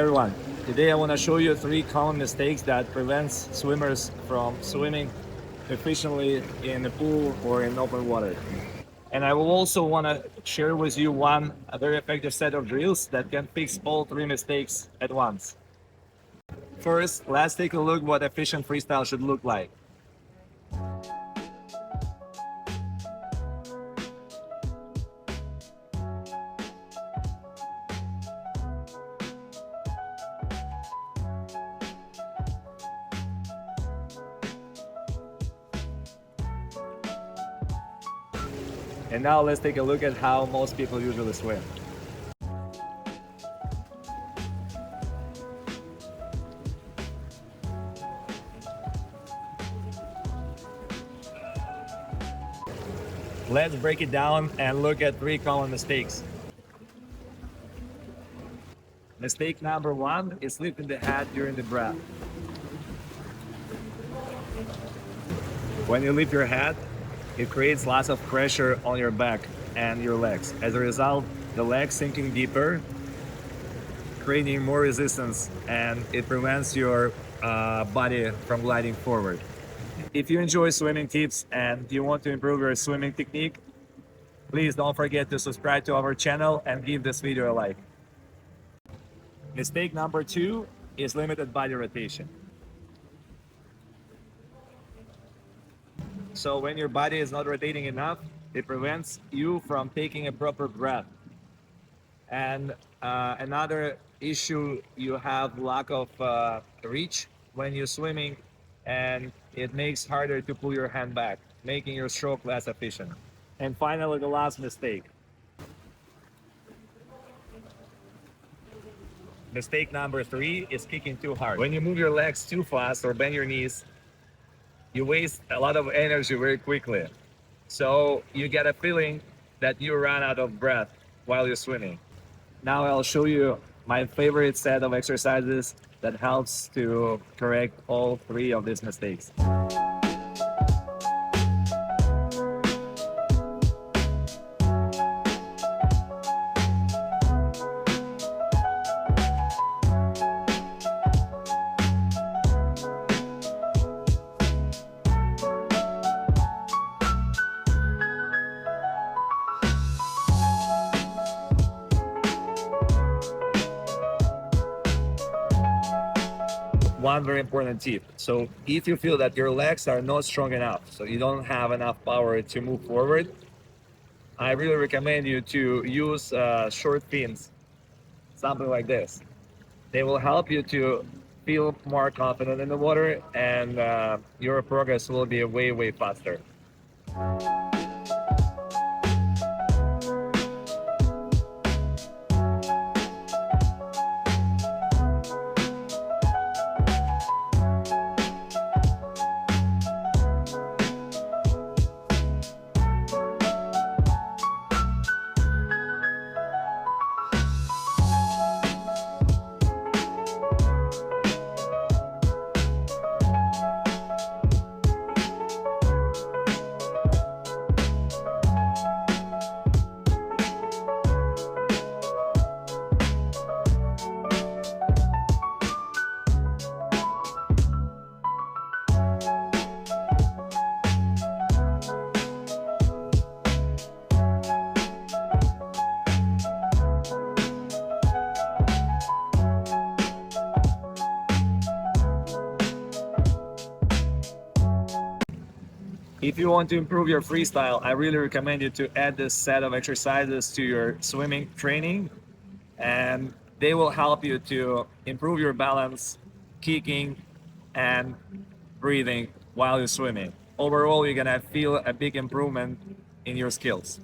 everyone, today I want to show you 3 common mistakes that prevents swimmers from swimming efficiently in a pool or in open water. And I will also want to share with you a very effective set of drills that can fix all 3 mistakes at once. First, let's take a look what efficient freestyle should look like. And now let's take a look at how most people usually swim. Let's break it down and look at 3 common mistakes. Mistake number 1 is lifting the head during the breath. When you lift your head, it creates lots of pressure on your back and your legs. As a result, the legs sinking deeper, creating more resistance, and it prevents your body from gliding forward. If you enjoy swimming tips and you want to improve your swimming technique, please don't forget to subscribe to our channel and give this video a like. Mistake number 2 is limited body rotation. So when your body is not rotating enough, it prevents you from taking a proper breath. And another issue, you have lack of reach when you're swimming, and it makes harder to pull your hand back, making your stroke less efficient. And finally, the last mistake. Mistake number 3 is kicking too hard. When you move your legs too fast or bend your knees, you waste a lot of energy very quickly. So you get a feeling that you run out of breath while you're swimming. Now I'll show you my favorite set of exercises that helps to correct all 3 of these mistakes. One very important tip. So if you feel that your legs are not strong enough, so you don't have enough power to move forward, I really recommend you to use short fins, something like this. They will help you to feel more confident in the water, and your progress will be way faster. If you want to improve your freestyle, I really recommend you to add this set of exercises to your swimming training, and they will help you to improve your balance, kicking, and breathing while you're swimming. Overall, you're gonna feel a big improvement in your skills.